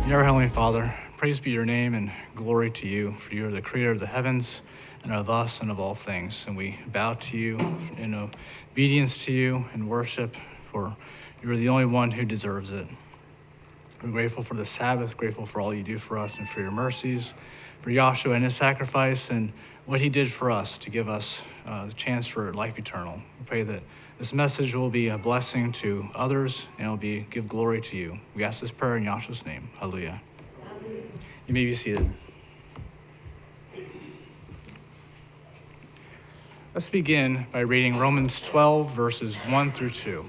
Dear Heavenly Father, praise be your name and glory to you, for you are the creator of the heavens and of us and of all things. And we bow to you in obedience to you and worship, for you are the only one who deserves it. We're grateful for the Sabbath, grateful for all you do for us and for your mercies, for Yahshua and his sacrifice and what he did for us to give us the chance for life eternal. We pray that this message will be a blessing to others and it will give glory to you. We ask this prayer in Yahshua's name. Hallelujah. You may be seated. Let's begin by reading Romans 12, verses 1 through 2.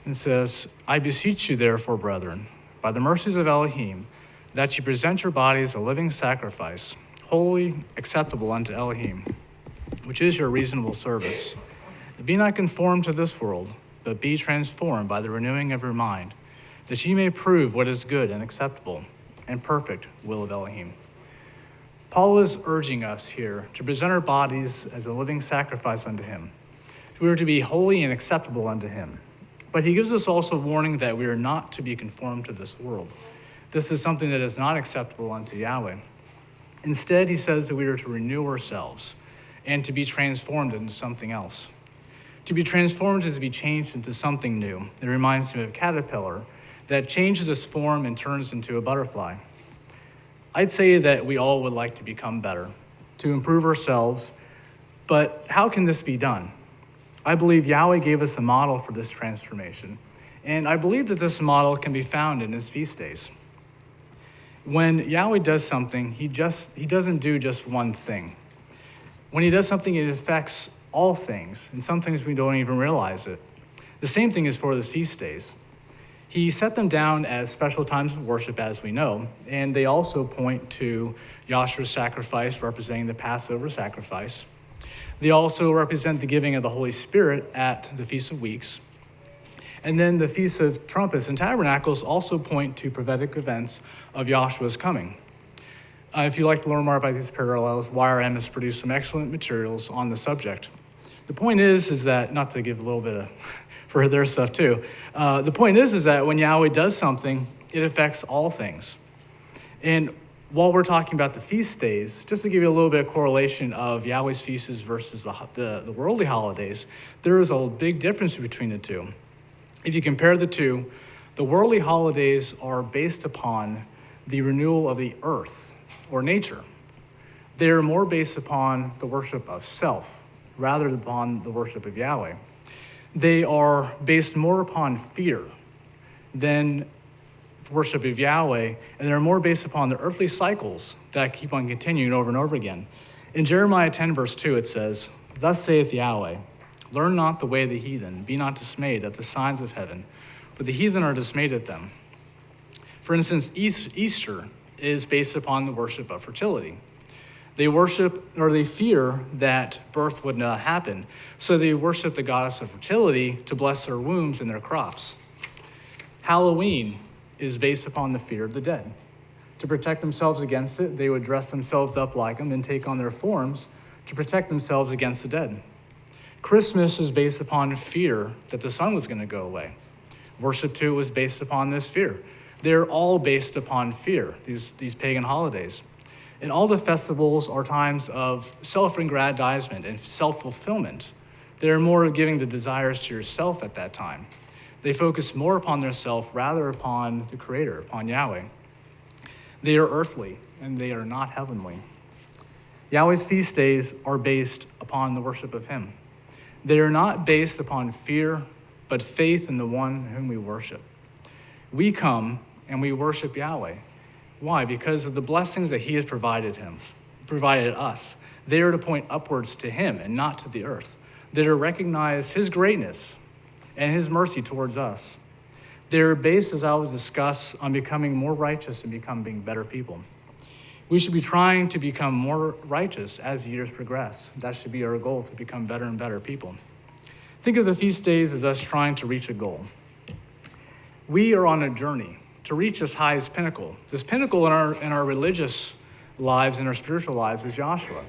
It says, I beseech you therefore, brethren, by the mercies of Elohim, that you present your bodies a living sacrifice, holy, acceptable unto Elohim, which is your reasonable service. Be not conformed to this world, but be transformed by the renewing of your mind, that ye may prove what is good and acceptable and perfect will of Elohim. Paul is urging us here to present our bodies as a living sacrifice unto him. We are to be holy and acceptable unto him. But he gives us also warning that we are not to be conformed to this world. This is something that is not acceptable unto Yahweh. Instead, he says that we are to renew ourselves and to be transformed into something else. To be transformed is to be changed into something new. It reminds me of a caterpillar that changes its form and turns into a butterfly. I'd say that we all would like to become better, to improve ourselves, but how can this be done? I believe Yahweh gave us a model for this transformation, and I believe that this model can be found in his feast days. When Yahweh does something, he doesn't do just one thing. When he does something, it affects all things, and some things we don't even realize it. The same thing is for the feast days. He set them down as special times of worship, as we know, and they also point to Yahshua's sacrifice, representing the Passover sacrifice. They also represent the giving of the Holy Spirit at the Feast of Weeks. And then the Feast of Trumpets and Tabernacles also point to prophetic events of Yahshua's coming. If you'd like to learn more about these parallels, YRM has produced some excellent materials on the subject. The point is that, not to give a little bit of for their stuff too, the point is that when Yahweh does something, it affects all things. And while we're talking about the feast days, just to give you a little bit of correlation of Yahweh's feasts versus the worldly holidays, there is a big difference between the two. If you compare the two, the worldly holidays are based upon the renewal of the earth or nature. They are more based upon the worship of self rather than upon the worship of Yahweh. They are based more upon fear than worship of Yahweh, and they're more based upon the earthly cycles that keep on continuing over and over again. In Jeremiah 10, verse 2, it says, Thus saith Yahweh, learn not the way of the heathen, be not dismayed at the signs of heaven, for the heathen are dismayed at them. For instance, Easter is based upon the worship of fertility. They fear that birth would not happen, so they worship the goddess of fertility to bless their wombs and their crops. Halloween is based upon the fear of the dead. To protect themselves against it, they would dress themselves up like them and take on their forms to protect themselves against the dead. Christmas is based upon fear that the sun was going to go away. Worship, too, was based upon this fear. They're all based upon fear, these pagan holidays. And all the festivals are times of self-aggrandizement and self-fulfillment. They're more giving the desires to yourself at that time. They focus more upon their self rather upon the Creator, upon Yahweh. They are earthly, and they are not heavenly. Yahweh's feast days are based upon the worship of him. They are not based upon fear, but faith in the one whom we worship. We come and we worship Yahweh. Why? Because of the blessings that he has provided us. They are to point upwards to him and not to the earth. They are to recognize his greatness and his mercy towards us. They are based, as I will discuss, on becoming more righteous and becoming better people. We should be trying to become more righteous as years progress. That should be our goal, to become better and better people. Think of the feast days as us trying to reach a goal. We are on a journey to reach this highest pinnacle. This pinnacle in our religious lives and our spiritual lives is Yahshua.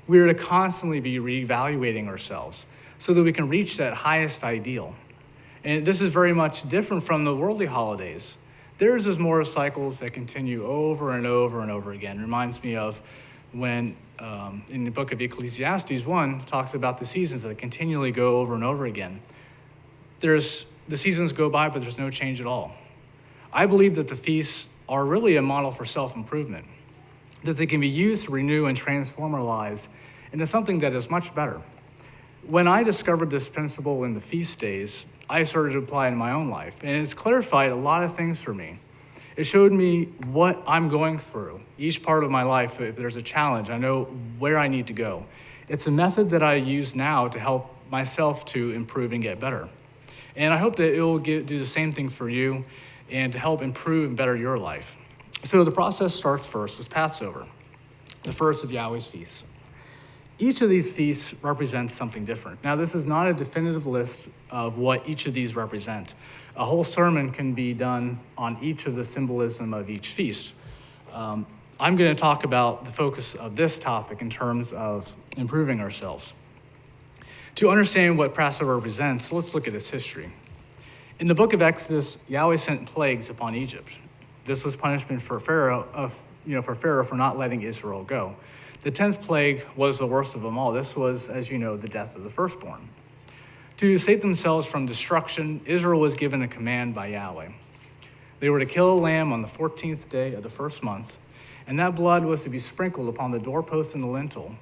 We are to constantly be reevaluating ourselves so that we can reach that highest ideal. And this is very much different from the worldly holidays. Theirs is more cycles that continue over and over and over again. It reminds me of when in the book of Ecclesiastes 1 talks about the seasons that continually go over and over again. The seasons go by, but there's no change at all. I believe that the feasts are really a model for self-improvement, that they can be used to renew and transform our lives into something that is much better. When I discovered this principle in the feast days, I started to apply it in my own life, and it's clarified a lot of things for me. It showed me what I'm going through. Each part of my life, if there's a challenge, I know where I need to go. It's a method that I use now to help myself to improve and get better. And I hope that it will do the same thing for you and to help improve and better your life. So the process starts first with Passover, the first of Yahweh's feasts. Each of these feasts represents something different. Now, this is not a definitive list of what each of these represent. A whole sermon can be done on each of the symbolism of each feast. I'm going to talk about the focus of this topic in terms of improving ourselves. To understand what Passover represents, let's look at its history. In the book of Exodus, Yahweh sent plagues upon Egypt. This was punishment for Pharaoh for not letting Israel go. The 10th plague was the worst of them all. This was, as you know, the death of the firstborn. To save themselves from destruction, Israel was given a command by Yahweh. They were to kill a lamb on the 14th day of the first month, and that blood was to be sprinkled upon the doorpost and the lintel.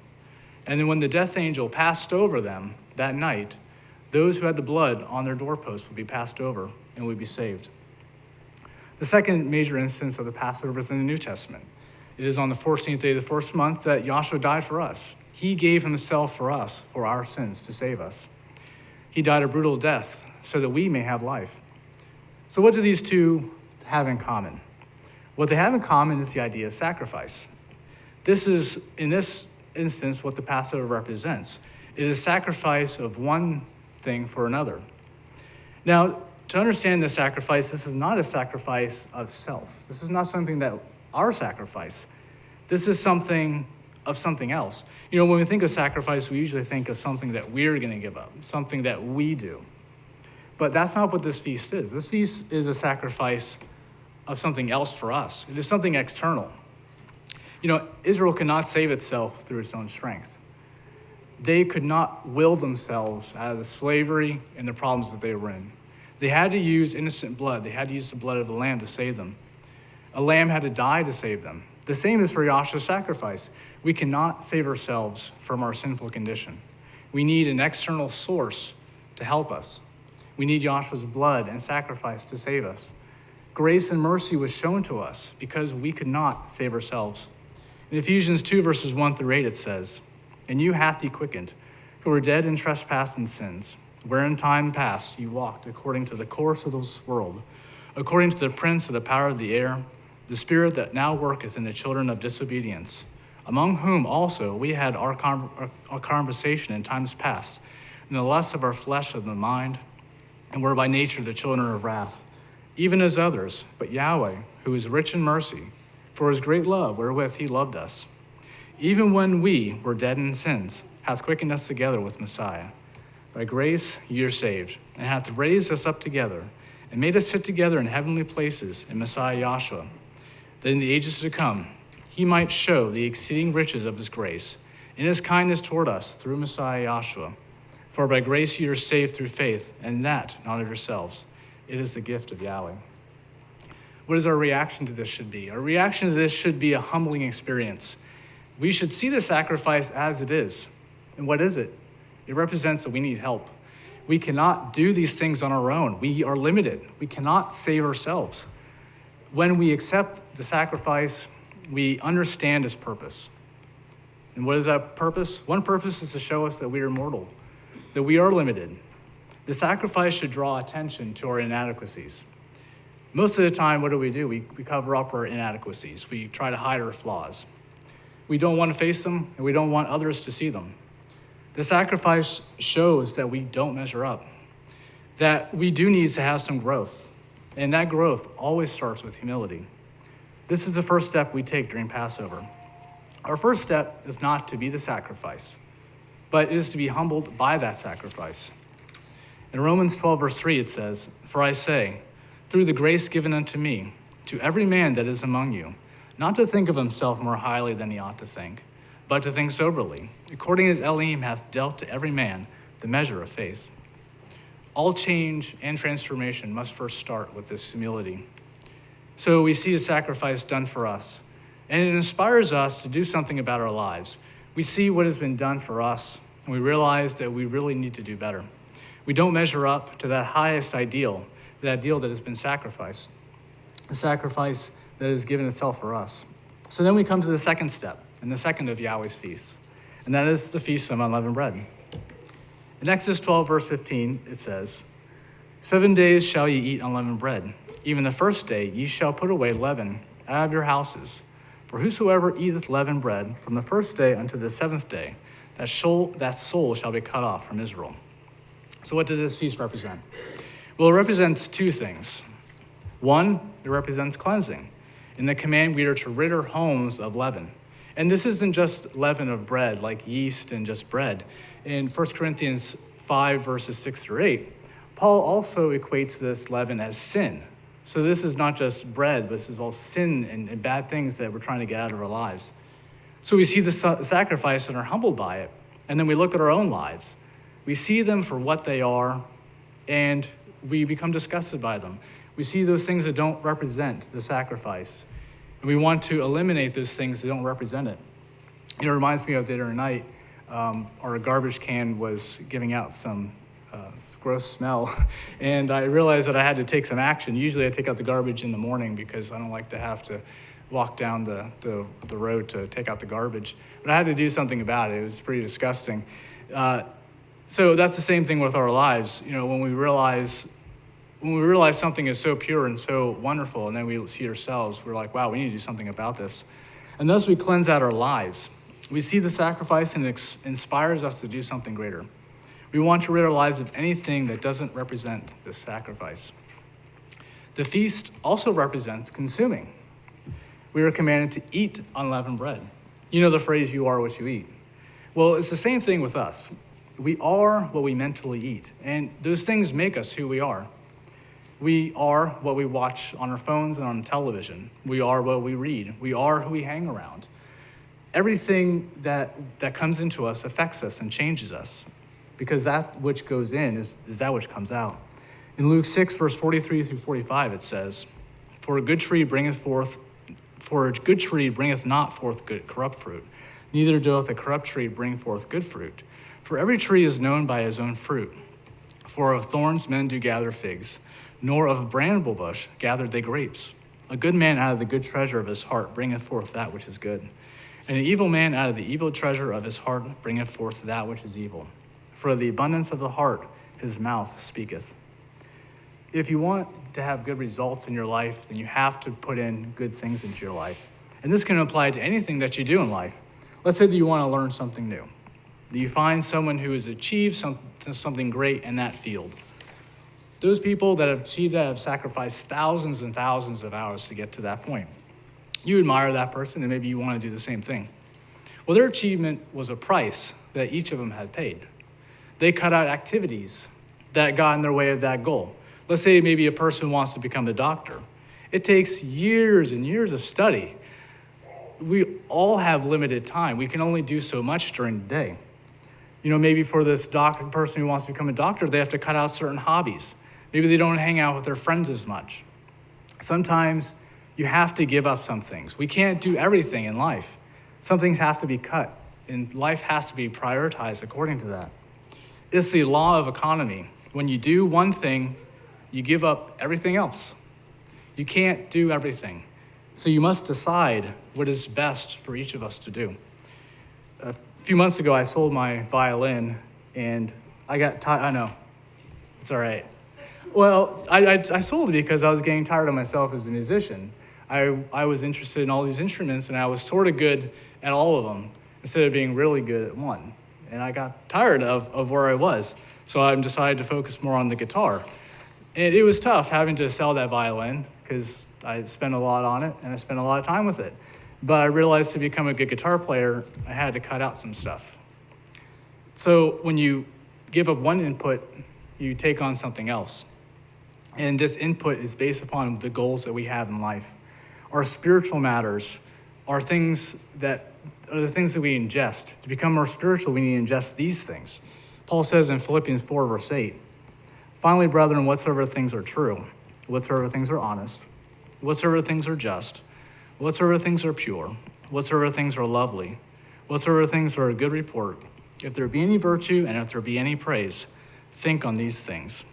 And then when the death angel passed over them that night, those who had the blood on their doorposts would be passed over and would be saved. The second major instance of the Passover is in the New Testament. It is on the 14th day of the first month that Yahshua died for us. He gave himself for us, for our sins, to save us. He died a brutal death so that we may have life. So what do these two have in common? What they have in common is the idea of sacrifice. This is, in this instance, what the Passover represents. It is sacrifice of one thing for another. Now, to understand this sacrifice, this is not a sacrifice of self. This is not something that our sacrifice. This is something of something else. You know, when we think of sacrifice, we usually think of something that we're going to give up, something that we do. But that's not what this feast is. This feast is a sacrifice of something else for us. It is something external. You know, Israel could not save itself through its own strength. They could not will themselves out of the slavery and the problems that they were in. They had to use innocent blood. They had to use the blood of the lamb to save them. A lamb had to die to save them. The same is for Yahshua's sacrifice. We cannot save ourselves from our sinful condition. We need an external source to help us. We need Yahshua's blood and sacrifice to save us. Grace and mercy was shown to us because we could not save ourselves. In Ephesians 2, verses 1 through 8, it says, "And you hath he quickened, who were dead in trespass and sins, where in time past you walked according to the course of this world, according to the prince of the power of the air, the spirit that now worketh in the children of disobedience, among whom also we had our conversation in times past, in the lusts of our flesh and the mind, and were by nature the children of wrath, even as others. But Yahweh, who is rich in mercy, for his great love wherewith he loved us, even when we were dead in sins, hath quickened us together with Messiah. By grace ye are saved, and hath raised us up together, and made us sit together in heavenly places in Messiah Yahshua, that in the ages to come he might show the exceeding riches of his grace, in his kindness toward us through Messiah Yahshua. For by grace ye are saved through faith, and that not of yourselves. It is the gift of Yahweh." What is our reaction to this should be? Our reaction to this should be a humbling experience. We should see the sacrifice as it is. And what is it? It represents that we need help. We cannot do these things on our own. We are limited. We cannot save ourselves. When we accept the sacrifice, we understand its purpose. And what is that purpose? One purpose is to show us that we are mortal, that we are limited. The sacrifice should draw attention to our inadequacies. Most of the time, what do? We cover up our inadequacies. We try to hide our flaws. We don't want to face them, and we don't want others to see them. The sacrifice shows that we don't measure up, that we do need to have some growth, and that growth always starts with humility. This is the first step we take during Passover. Our first step is not to be the sacrifice, but it is to be humbled by that sacrifice. In Romans 12, verse 3, it says, "For I say, through the grace given unto me, to every man that is among you, not to think of himself more highly than he ought to think, but to think soberly, according as Elohim hath dealt to every man the measure of faith. All change and transformation must first start with this humility. So we see a sacrifice done for us, and it inspires us to do something about our lives. We see what has been done for us, and we realize that we really need to do better. We don't measure up to that highest ideal, that ideal that has been sacrificed, the sacrifice that has given itself for us. So then we come to the second step, and the second of Yahweh's feasts, and that is the Feast of Unleavened Bread. In Exodus 12, verse 15, it says, 7 days shall ye eat unleavened bread. Even the first day ye shall put away leaven out of your houses. For whosoever eateth leavened bread from the first day unto the seventh day, that soul shall be cut off from Israel. So what does this feast represent? Well, it represents two things. One, it represents cleansing. In the command, we are to rid our homes of leaven. And this isn't just leaven of bread, like yeast and just bread. In 1 Corinthians 5, verses 6 through 8, Paul also equates this leaven as sin. So this is not just bread, but this is all sin and bad things that we're trying to get out of our lives. So we see the sacrifice and are humbled by it. And then we look at our own lives. We see them for what they are, and we become disgusted by them. We see those things that don't represent the sacrifice, and we want to eliminate those things that don't represent it. It reminds me of the other night, our garbage can was giving out some gross smell, and I realized that I had to take some action. Usually I take out the garbage in the morning because I don't like to have to walk down the road to take out the garbage. But I had to do something about it. It was pretty disgusting. So that's the same thing with our lives. You know, when we realize something is so pure and so wonderful, and then we see ourselves, we're like, wow, we need to do something about this. And thus we cleanse out our lives. We see the sacrifice, and it inspires us to do something greater. We want to rid our lives of anything that doesn't represent this sacrifice. The feast also represents consuming. We are commanded to eat unleavened bread. You know the phrase, you are what you eat. Well, it's the same thing with us. We are what we mentally eat, and those things make us who we are. We are what we watch on our phones and on television. We are what we read. We are who we hang around. Everything that comes into us affects us and changes us, because that which goes in is that which comes out. In Luke 6, verse 43 through 45, it says, For a good tree bringeth not forth good corrupt fruit, neither doth a corrupt tree bring forth good fruit. For every tree is known by his own fruit. For of thorns men do gather figs, nor of a bramble bush gather they grapes. A good man out of the good treasure of his heart bringeth forth that which is good, and an evil man out of the evil treasure of his heart bringeth forth that which is evil. For of the abundance of the heart his mouth speaketh. If you want to have good results in your life, then you have to put in good things into your life. And this can apply to anything that you do in life. Let's say that you want to learn something new. That you find someone who has achieved something great in that field. Those people that have achieved that have sacrificed thousands and thousands of hours to get to that point. You admire that person, and maybe you want to do the same thing. Well, their achievement was a price that each of them had paid. They cut out activities that got in their way of that goal. Let's say maybe a person wants to become a doctor. It takes years and years of study. We all have limited time. We can only do so much during the day. You know, maybe for this person who wants to become a doctor, they have to cut out certain hobbies. Maybe they don't hang out with their friends as much. Sometimes you have to give up some things. We can't do everything in life. Some things have to be cut, and life has to be prioritized according to that. It's the law of economy. When you do one thing, you give up everything else. You can't do everything. So you must decide what is best for each of us to do. A few months ago, I sold my violin, and I got tired. I know, it's all right. Well, I sold it because I was getting tired of myself as a musician. I was interested in all these instruments, and I was sort of good at all of them instead of being really good at one. And I got tired of where I was, so I decided to focus more on the guitar. And it was tough having to sell that violin because I spent a lot on it, and I spent a lot of time with it. But I realized to become a good guitar player, I had to cut out some stuff. So when you give up one input, you take on something else. And this input is based upon the goals that we have in life. Our spiritual matters are the things that we ingest. To become more spiritual, we need to ingest these things. Paul says in Philippians 4, verse 8, "Finally, brethren, whatsoever things are true, whatsoever things are honest, whatsoever things are just, whatsoever things are pure, whatsoever things are lovely, whatsoever things are a good report, if there be any virtue and if there be any praise, think on these things."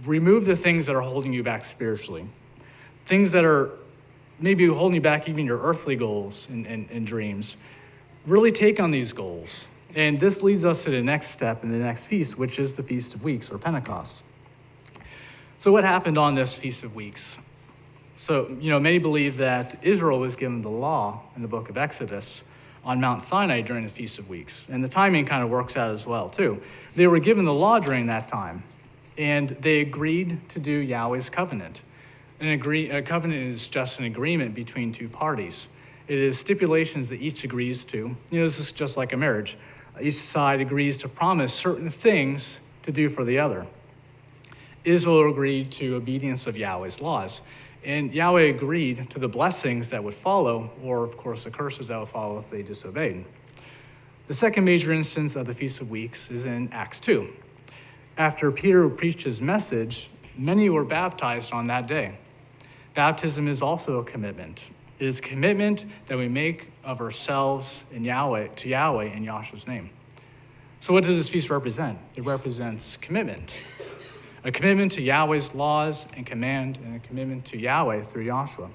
Remove the things that are holding you back spiritually. Things that are maybe holding you back, even your earthly goals and dreams. Really take on these goals. And this leads us to the next step in the next feast, which is the Feast of Weeks, or Pentecost. So what happened on this Feast of Weeks? So, many believe that Israel was given the law in the book of Exodus on Mount Sinai during the Feast of Weeks. And the timing kind of works out as well, too. They were given the law during that time, and they agreed to do Yahweh's covenant. A covenant is just an agreement between two parties. It is stipulations that each agrees to. This is just like a marriage. Each side agrees to promise certain things to do for the other. Israel agreed to obedience of Yahweh's laws, and Yahweh agreed to the blessings that would follow, or of course the curses that would follow if they disobeyed. The second major instance of the Feast of Weeks is in Acts 2. After Peter preached his message, many were baptized on that day. Baptism is also a commitment. It is a commitment that we make of ourselves to Yahweh in Yahshua's name. So what does this feast represent? It represents commitment. A commitment to Yahweh's laws and command, and a commitment to Yahweh through Yahshua.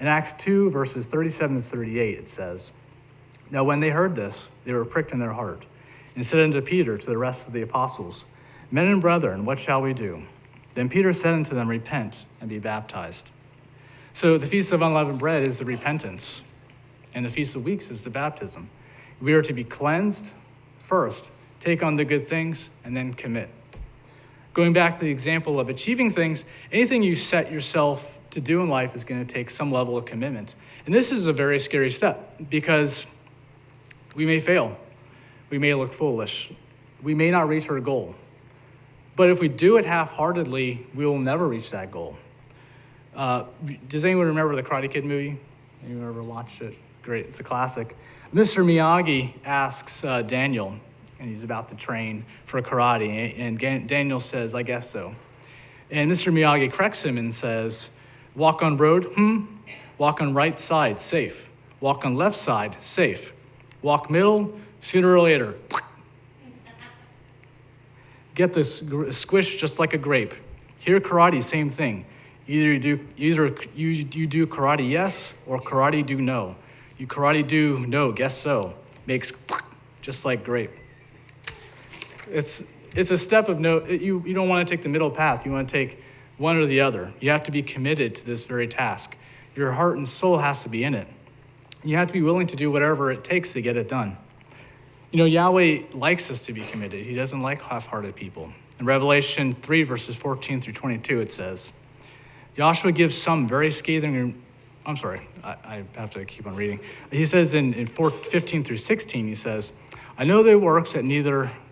In Acts 2, verses 37 and 38, it says, "Now when they heard this, they were pricked in their heart, and said unto Peter, to the rest of the apostles, 'Men and brethren, what shall we do?' Then Peter said unto them, 'Repent and be baptized.'" So the Feast of Unleavened Bread is the repentance, and the Feast of Weeks is the baptism. We are to be cleansed first, take on the good things, and then commit. Going back to the example of achieving things, anything you set yourself to do in life is going to take some level of commitment. And this is a very scary step because we may fail. We may look foolish. We may not reach our goal. But if we do it half-heartedly, we will never reach that goal. Does anyone remember the Karate Kid movie? Anyone ever watched it? Great, it's a classic. Mr. Miyagi asks Daniel, and he's about to train for karate, and Daniel says, "I guess so." And Mr. Miyagi corrects him and says, "Walk on road, Walk on right side, safe. Walk on left side, safe. Walk middle, sooner or later. Get this squished just like a grape." Here, karate, same thing. Either you do karate yes, or karate do no. You karate do no, guess so. Makes just like grape. It's a step of no. You don't want to take the middle path. You want to take one or the other. You have to be committed to this very task. Your heart and soul has to be in it. You have to be willing to do whatever it takes to get it done. Yahweh likes us to be committed. He doesn't like half-hearted people. In Revelation 3, verses 14 through 22, it says, Joshua gives some very scathing, I have to keep on reading. He says in 15 through 16, he says, "I know thy works that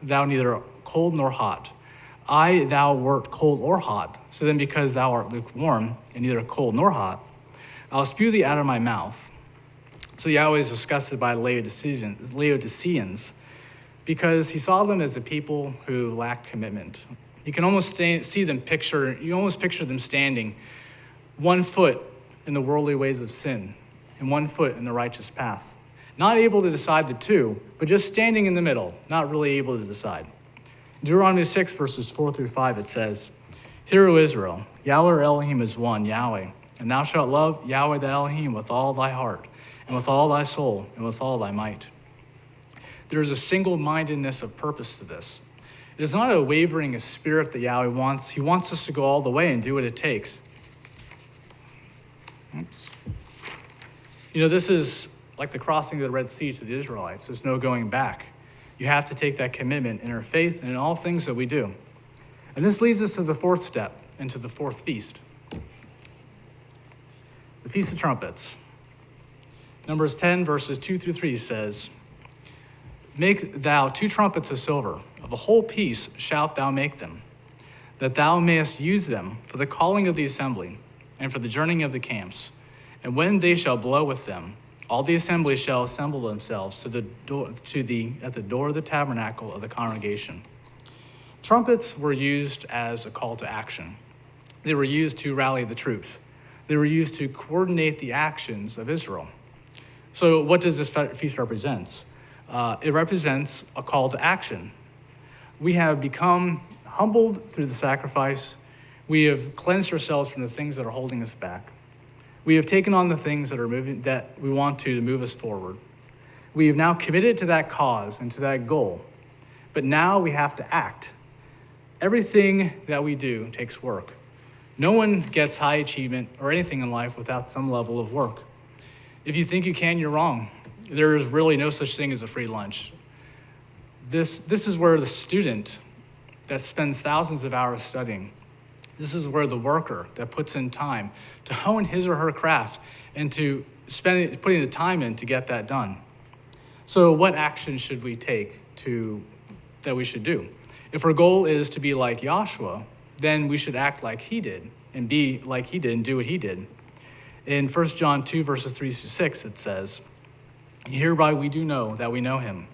thou neither cold nor hot. Thou wert cold or hot. So then because thou art lukewarm and neither cold nor hot, I'll spew thee out of my mouth." So Yahweh is disgusted by Laodiceans because he saw them as a people who lacked commitment. You can almost picture them standing 1 foot in the worldly ways of sin and 1 foot in the righteous path. Not able to decide the two, but just standing in the middle, not really able to decide. In Deuteronomy 6, verses 4 through 5, it says, "Hear, O Israel, Yahweh Elohim is one, Yahweh, and thou shalt love Yahweh the Elohim with all thy heart, and with all thy soul, and with all thy might." There is a single-mindedness of purpose to this. It is not a wavering of spirit that Yahweh wants. He wants us to go all the way and do what it takes. Oops. This is like the crossing of the Red Sea to the Israelites. There's no going back. You have to take that commitment in our faith and in all things that we do. And this leads us to the fourth step and to the fourth feast. The Feast of Trumpets. Numbers 10, verses 2 through 3 says, "Make thou 2 trumpets of silver, of a whole piece shalt thou make them. that thou mayest use them for the calling of the assembly, and for the journeying of the camps. And when they shall blow with them, all the assembly shall assemble themselves at the door of the tabernacle of the congregation. Trumpets were used as a call to action. They were used to rally the troops. They were used to coordinate the actions of Israel. So what does this feast represent? It represents a call to action. We have become humbled through the sacrifice. We have cleansed ourselves from the things that are holding us back. We have taken on the things that we want to move us forward. We have now committed to that cause and to that goal. But now we have to act. Everything that we do takes work. No one gets high achievement or anything in life without some level of work. If you think you can, you're wrong. There is really no such thing as a free lunch. This is where the student that spends thousands of hours studying, this is where the worker that puts in time to hone his or her craft and to putting the time in to get that done. So what action should we take that we should do? If our goal is to be like Joshua, then we should act like he did and be like he did and do what he did. In 1 John 2, verses 3-6, it says, "Hereby we do know that we know him,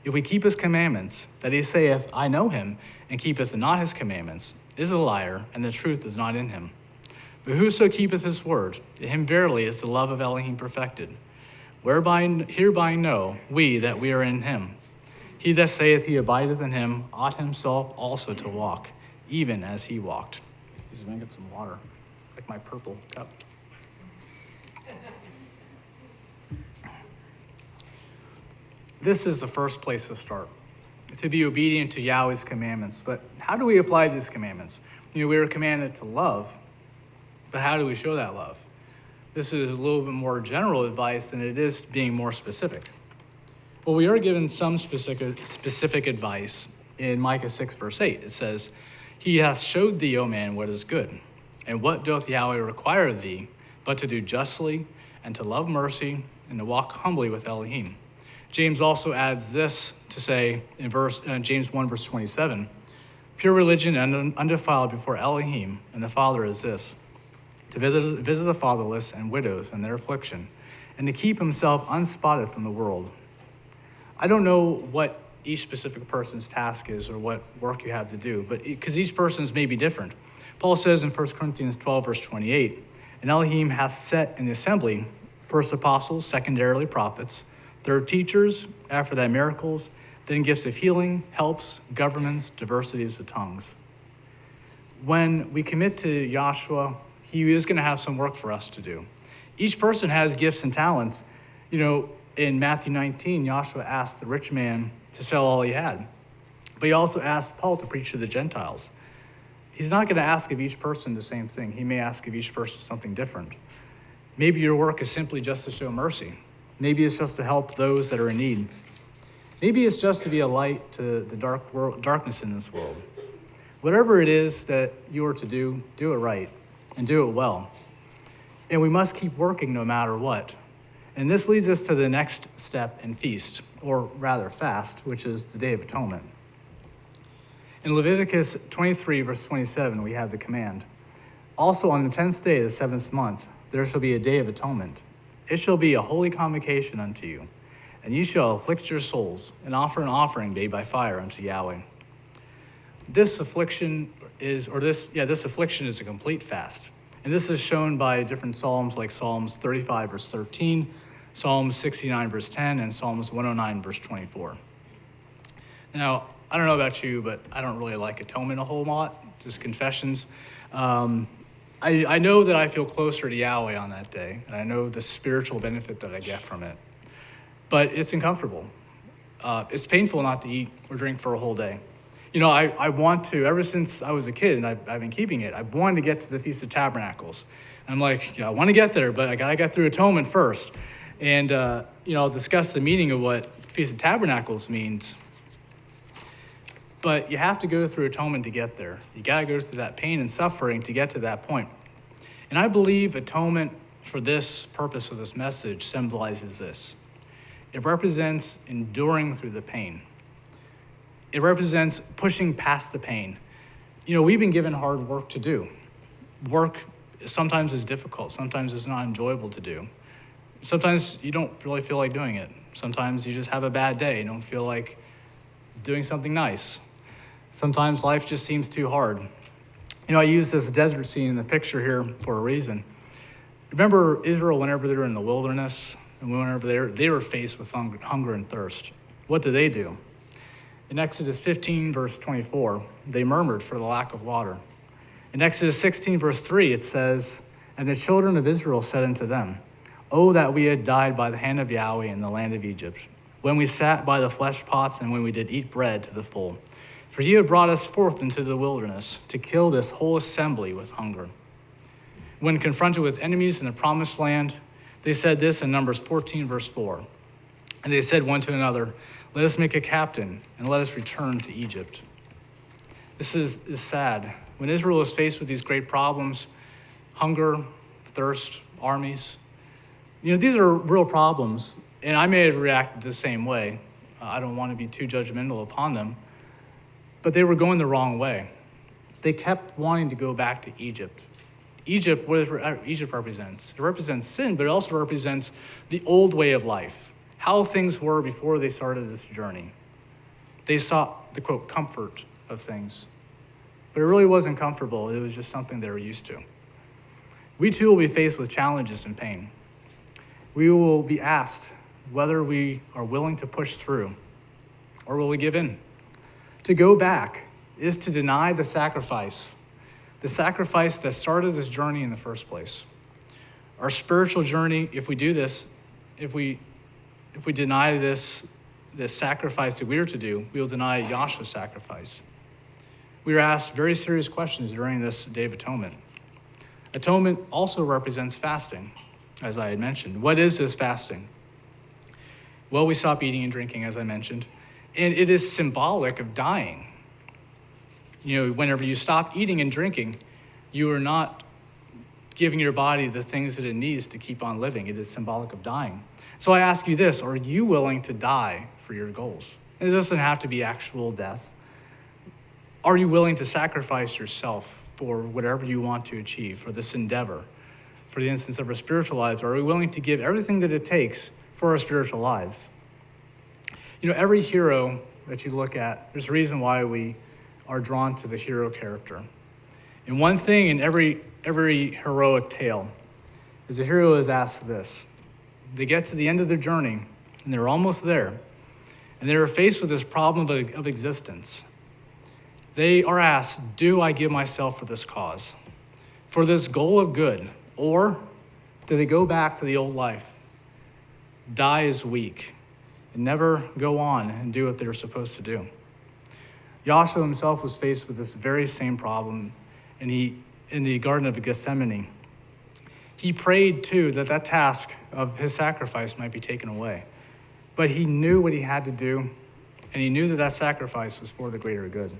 if we keep his commandments. That he saith, I know him, and keepeth not his commandments, is a liar, and the truth is not in him. But whoso keepeth his word, to him verily is the love of Elohim perfected. Hereby know we that we are in him. He that saith he abideth in him ought himself also to walk, even as he walked." Excuse me, get some water, like my purple cup. This is the first place to start, to be obedient to Yahweh's commandments. But how do we apply these commandments? We are commanded to love, but how do we show that love? This is a little bit more general advice than it is being more specific. Well, we are given some specific advice in Micah 6, verse 8. It says, "He hath showed thee, O man, what is good. And what doth Yahweh require of thee, but to do justly, and to love mercy, and to walk humbly with Elohim." James also adds this to say in James 1, verse 27, "Pure religion and undefiled before Elohim and the Father is this, to visit the fatherless and widows in their affliction, and to keep himself unspotted from the world." I don't know what each specific person's task is or what work you have to do, but because each person's may be different. Paul says in 1 Corinthians 12, verse 28, "And Elohim hath set in the assembly first apostles, secondarily prophets, third teachers, after that miracles, then gifts of healing, helps, governments, diversities of tongues." When we commit to Joshua, he is going to have some work for us to do. Each person has gifts and talents. In Matthew 19, Joshua asked the rich man to sell all he had. But he also asked Paul to preach to the Gentiles. He's not going to ask of each person the same thing. He may ask of each person something different. Maybe your work is simply just to show mercy. Maybe it's just to help those that are in need. Maybe it's just to be a light to the darkness in this world. Whatever it is that you are to do it right and do it well. And we must keep working no matter what. And this leads us to the next step in feast, or rather fast, which is the Day of Atonement. In Leviticus 23, verse 27, we have the command, "Also on the 10th day of the 7th month, there shall be a day of atonement. It shall be a holy convocation unto you, and ye shall afflict your souls, and offer an offering made by fire unto Yahweh." This affliction is a complete fast. And this is shown by different psalms like Psalms 35, verse 13, Psalms 69, verse 10, and Psalms 109, verse 24. Now, I don't know about you, but I don't really like atonement a whole lot, just confessions. I know that I feel closer to Yahweh on that day, and I know the spiritual benefit that I get from it. But it's uncomfortable. It's painful not to eat or drink for a whole day. I want to, ever since I was a kid, and I've been keeping it, I wanted to get to the Feast of Tabernacles. And I'm like, I want to get there, but I got to get through Atonement first. And, I'll discuss the meaning of what Feast of Tabernacles means. But you have to go through Atonement to get there. You got to go through that pain and suffering to get to that point. And I believe Atonement, for this purpose of this message, symbolizes this. It represents enduring through the pain. It represents pushing past the pain, We've been given hard work to do. Work sometimes is difficult. Sometimes it's not enjoyable to do. Sometimes you don't really feel like doing it. Sometimes you just have a bad day. You don't feel like doing something nice. Sometimes life just seems too hard. I use this desert scene in the picture here for a reason. Remember Israel, whenever they were in the wilderness, and whenever they were faced with hunger and thirst, what did they do? In Exodus 15, verse 24, they murmured for the lack of water. In Exodus 16, verse 3, it says, "And the children of Israel said unto them, Oh, that we had died by the hand of Yahweh in the land of Egypt, when we sat by the flesh pots and when we did eat bread to the full. For ye have brought us forth into the wilderness to kill this whole assembly with hunger." When confronted with enemies in the promised land, they said this in Numbers 14, verse 4. "And they said one to another, Let us make a captain, and let us return to Egypt." This is sad. When Israel is faced with these great problems, hunger, thirst, armies, these are real problems, and I may have reacted the same way. I don't want to be too judgmental upon them, but they were going the wrong way. They kept wanting to go back to Egypt. Egypt, what does Egypt represents? It represents sin, but it also represents the old way of life, how things were before they started this journey. They sought the, quote, comfort of things, but it really wasn't comfortable. It was just something they were used to. We too will be faced with challenges and pain. We will be asked whether we are willing to push through or will we give in. To go back is to deny the sacrifice that started this journey in the first place. Our spiritual journey, if we do this, if we deny this sacrifice that we are to do, we will deny Yahshua's sacrifice. We are asked very serious questions during this Day of Atonement. Atonement also represents fasting, as I had mentioned. What is this fasting? Well, we stop eating and drinking, as I mentioned, and it is symbolic of dying. Whenever you stop eating and drinking, you are not giving your body the things that it needs to keep on living. It is symbolic of dying. So I ask you this, are you willing to die for your goals? And it doesn't have to be actual death. Are you willing to sacrifice yourself for whatever you want to achieve, for this endeavor? For the instance of our spiritual lives, are we willing to give everything that it takes for our spiritual lives? Every hero that you look at, there's a reason why we are drawn to the hero character. And one thing in every heroic tale is a hero is asked this. They get to the end of their journey, and they're almost there, and they're faced with this problem of existence. They are asked, do I give myself for this cause, for this goal of good, or do they go back to the old life, die as weak, and never go on and do what they're supposed to do? Yahshua himself was faced with this very same problem, and in the Garden of Gethsemane, he prayed too that task of his sacrifice might be taken away. But he knew what he had to do, and he knew that sacrifice was for the greater good.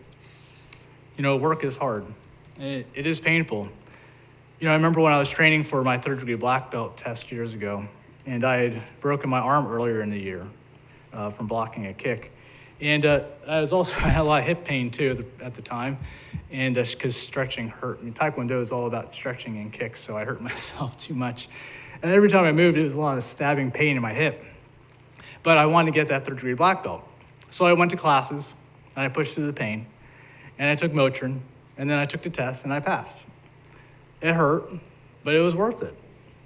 Work is hard. It is painful. I remember when I was training for my third-degree black belt test years ago, and I had broken my arm earlier in the year from blocking a kick. And I had a lot of hip pain too at the time, and because stretching hurt. Taekwondo is all about stretching and kicks, so I hurt myself too much. And every time I moved, it was a lot of stabbing pain in my hip. But I wanted to get that third-degree black belt. So I went to classes, and I pushed through the pain, and I took Motrin, and then I took the test, and I passed. It hurt, but it was worth it.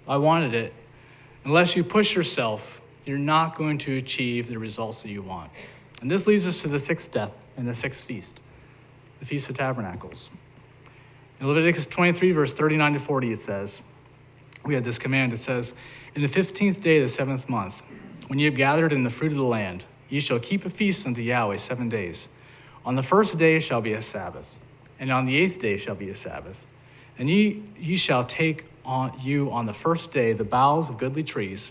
I wanted it. Unless you push yourself, you're not going to achieve the results that you want. And this leads us to the sixth step in the sixth feast, the Feast of Tabernacles. In Leviticus 23, verse 39 to 40, it says, we had this command, it says, "In the 15th day of the 7th month, when ye have gathered in the fruit of the land, ye shall keep a feast unto Yahweh 7 days. On the first day shall be a Sabbath, and on the 8th day shall be a Sabbath. And ye shall take on you on the first day the boughs of goodly trees,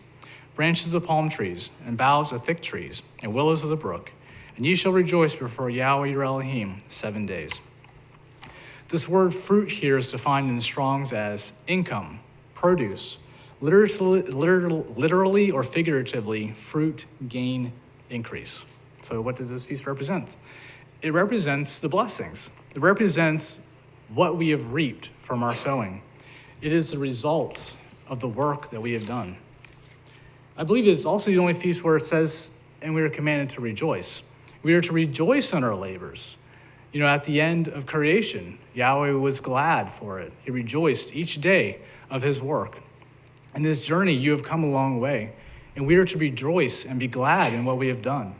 branches of palm trees, and boughs of thick trees, and willows of the brook, and ye shall rejoice before Yahweh your Elohim 7 days." This word fruit here is defined in the Strong's as income, produce, literally or figuratively, fruit, gain, increase. So what does this feast represent? It represents the blessings. It represents what we have reaped from our sowing. It is the result of the work that we have done. I believe it's also the only feast where it says, and we are commanded to rejoice. We are to rejoice in our labors. At the end of creation, Yahweh was glad for it. He rejoiced each day of his work. In this journey, you have come a long way, and we are to rejoice and be glad in what we have done.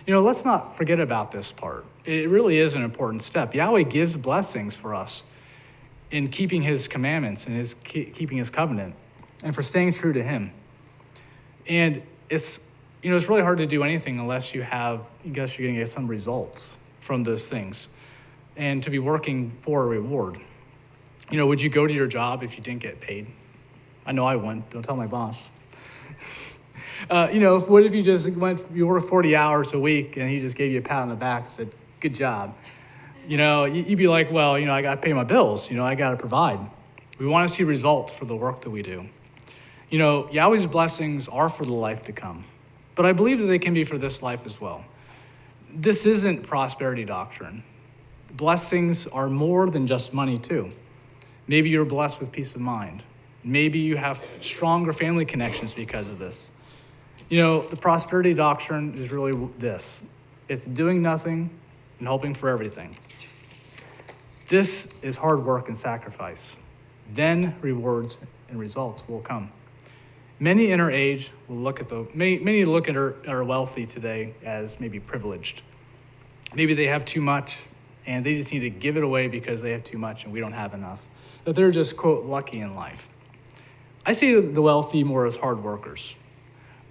Let's not forget about this part. It really is an important step. Yahweh gives blessings for us in keeping his commandments and keeping his covenant, and for staying true to him. And it's really hard to do anything unless you're going to get some results from those things, and to be working for a reward. Would you go to your job if you didn't get paid? I know I wouldn't. Don't tell my boss. What if you work 40 hours a week and he just gave you a pat on the back and said, good job? You'd be like, well, I got to pay my bills. I got to provide. We want to see results for the work that we do. Yahweh's blessings are for the life to come, but I believe that they can be for this life as well. This isn't prosperity doctrine. Blessings are more than just money too. Maybe you're blessed with peace of mind. Maybe you have stronger family connections because of this. The prosperity doctrine is really this. It's doing nothing and hoping for everything. This is hard work and sacrifice. Then rewards and results will come. Many in our age will look at our wealthy today as maybe privileged. Maybe they have too much and they just need to give it away because they have too much and we don't have enough. That they're just, quote, lucky in life. I see the wealthy more as hard workers.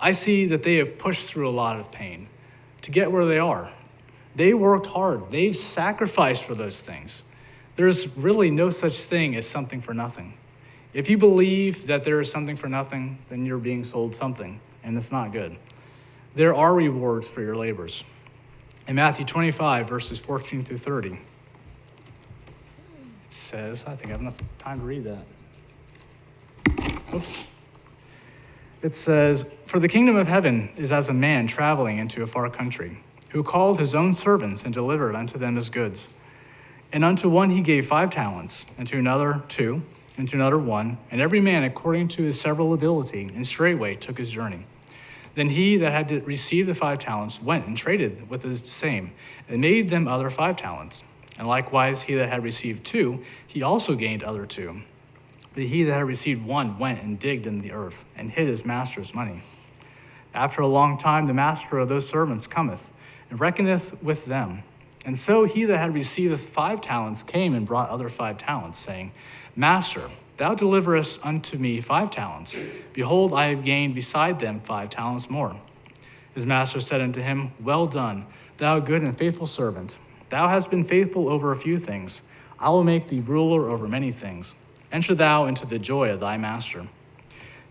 I see that they have pushed through a lot of pain to get where they are. They worked hard. They've sacrificed for those things. There's really no such thing as something for nothing. If you believe that there is something for nothing, then you're being sold something, and it's not good. There are rewards for your labors. In Matthew 25, verses 14 through 30, it says, I think I have enough time to read that. Oops. It says, "For the kingdom of heaven is as a man traveling into a far country, who called his own servants and delivered unto them his goods. And unto one he gave 5 talents, and to another 2, and to another 1, and every man according to his several ability, and straightway took his journey. Then he that had received the 5 talents went and traded with the same, and made them other 5 talents. And likewise he that had received 2, he also gained other 2. But he that had received 1 went and digged in the earth, and hid his master's money. After a long time the master of those servants cometh, and reckoneth with them. And so he that had received 5 talents came and brought other 5 talents, saying, Master, thou deliverest unto me 5 talents. Behold, I have gained beside them 5 talents more. His master said unto him, Well done, thou good and faithful servant. Thou hast been faithful over a few things. I will make thee ruler over many things. Enter thou into the joy of thy master.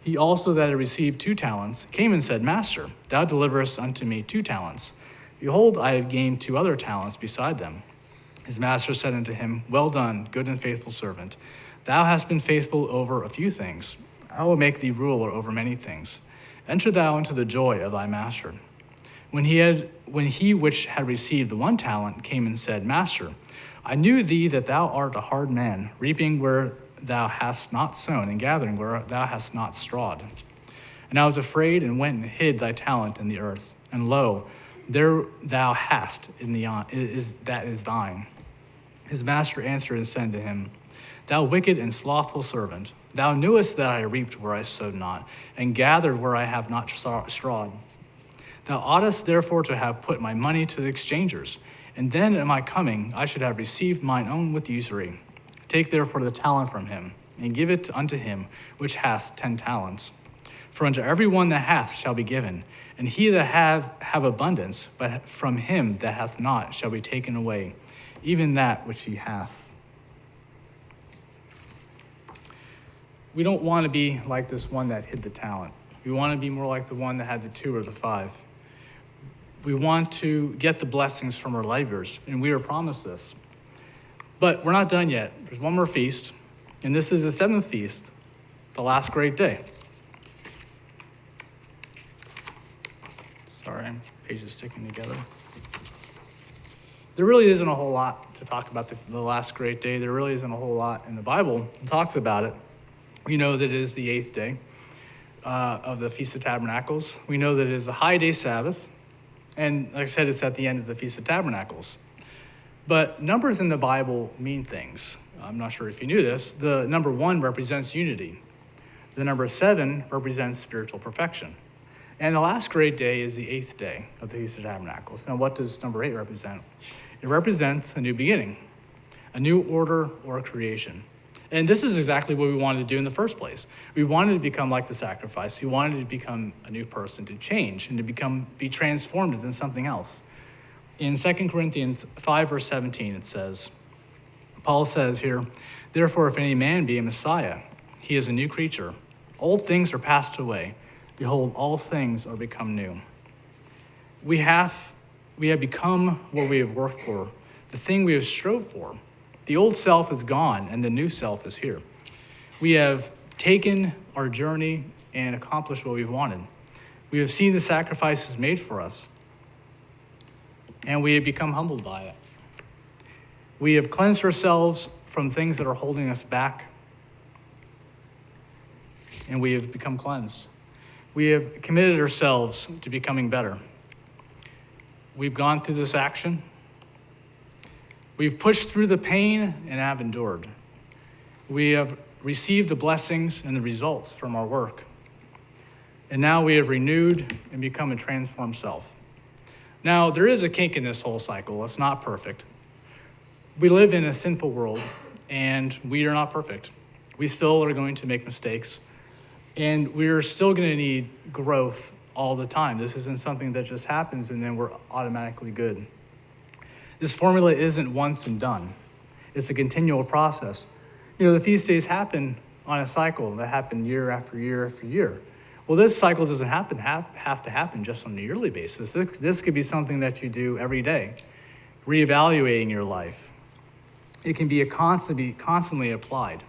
He also that had received 2 talents came and said, Master, thou deliverest unto me 2 talents. Behold, I have gained 2 other talents beside them. His master said unto him, Well done, good and faithful servant. Thou hast been faithful over a few things. I will make thee ruler over many things. Enter thou into the joy of thy master. When he which had received the 1 talent came and said, Master, I knew thee that thou art a hard man, reaping where thou hast not sown, and gathering where thou hast not strawed. And I was afraid, and went and hid thy talent in the earth. And lo, there thou hast that is thine. His master answered and said to him, Thou wicked and slothful servant, thou knewest that I reaped where I sowed not, and gathered where I have not strawed. Thou oughtest therefore to have put my money to the exchangers, and then at my coming I should have received mine own with usury. Take therefore the talent from him, and give it unto him which hath 10 talents. For unto every one that hath shall be given, and he that have abundance, but from him that hath not shall be taken away, even that which he hath." We don't want to be like this one that hid the talent. We want to be more like the one that had the 2 or the 5. We want to get the blessings from our labors, and we are promised this. But we're not done yet. There's one more feast, and this is the 7th feast, the last great day. Sorry, pages sticking together. there really isn't a whole lot to talk about the last great day. There really isn't a whole lot in the Bible that talks about it. We know that it is the 8th day of the Feast of Tabernacles. We know that it is a high day Sabbath. And like I said, it's at the end of the Feast of Tabernacles. But numbers in the Bible mean things. I'm not sure if you knew this. The number 1 represents unity. The number 7 represents spiritual perfection. And the last great day is the 8th day of the Feast of Tabernacles. Now, what does number 8 represent? It represents a new beginning, a new order or creation. And this is exactly what we wanted to do in the first place. We wanted to become like the sacrifice. We wanted to become a new person, to change and to be transformed into something else. In 2 Corinthians 5, verse 17, it says, Paul says here, "Therefore, if any man be a Messiah, he is a new creature. Old things are passed away. Behold, all things are become new." We have become what we have worked for, the thing we have strove for. The old self is gone, and the new self is here. We have taken our journey and accomplished what we've wanted. We have seen the sacrifices made for us, and we have become humbled by it. We have cleansed ourselves from things that are holding us back, and we have become cleansed. We have committed ourselves to becoming better. We've gone through this action. We've pushed through the pain and have endured. We have received the blessings and the results from our work. And now we have renewed and become a transformed self. Now, there is a kink in this whole cycle. It's not perfect. We live in a sinful world, and we are not perfect. We still are going to make mistakes, and we're still going to need growth all the time. This isn't something that just happens and then we're automatically good. This formula isn't once and done. It's a continual process. The feast days happen on a cycle that happen year after year after year. Well, this cycle doesn't have to happen just on a yearly basis. This could be something that you do every day, reevaluating your life. It can be constantly applied.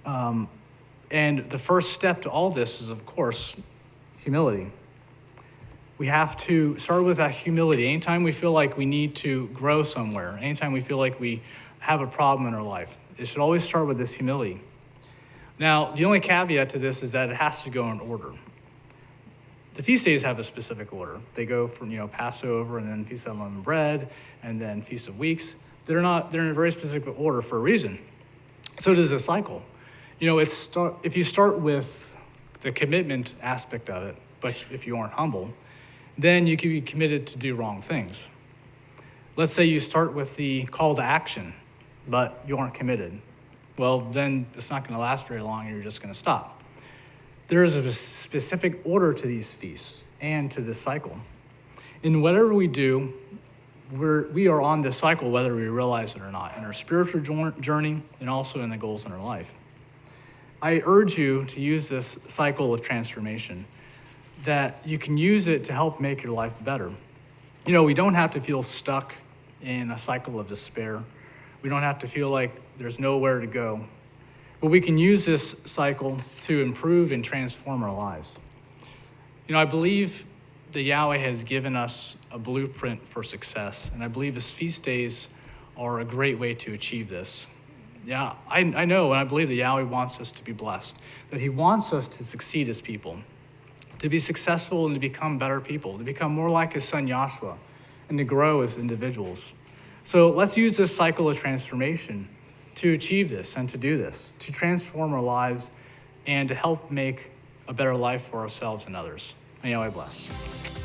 And the first step to all this is, of course, humility. We have to start with that humility. Anytime we feel like we need to grow somewhere, anytime we feel like we have a problem in our life, it should always start with this humility. Now, the only caveat to this is that it has to go in order. The feast days have a specific order. They go from, Passover and then Feast of Unleavened Bread and then Feast of Weeks. They're in a very specific order for a reason. So does a cycle. If you start with the commitment aspect of it, but if you aren't humble, then you can be committed to do wrong things. Let's say you start with the call to action, but you aren't committed. Well, then it's not going to last very long and you're just going to stop. There is a specific order to these feasts and to this cycle. In whatever we do, we are on this cycle whether we realize it or not, in our spiritual journey and also in the goals in our life. I urge you to use this cycle of transformation, that you can use it to help make your life better. We don't have to feel stuck in a cycle of despair. We don't have to feel like there's nowhere to go. But we can use this cycle to improve and transform our lives. I believe that Yahweh has given us a blueprint for success, and I believe his feast days are a great way to achieve this. Yeah, I know and I believe that Yahweh wants us to be blessed, that he wants us to succeed as people, to be successful and to become better people, to become more like his son Joshua, and to grow as individuals. So let's use this cycle of transformation to achieve this and to do this, to transform our lives and to help make a better life for ourselves and others. May Yahweh bless.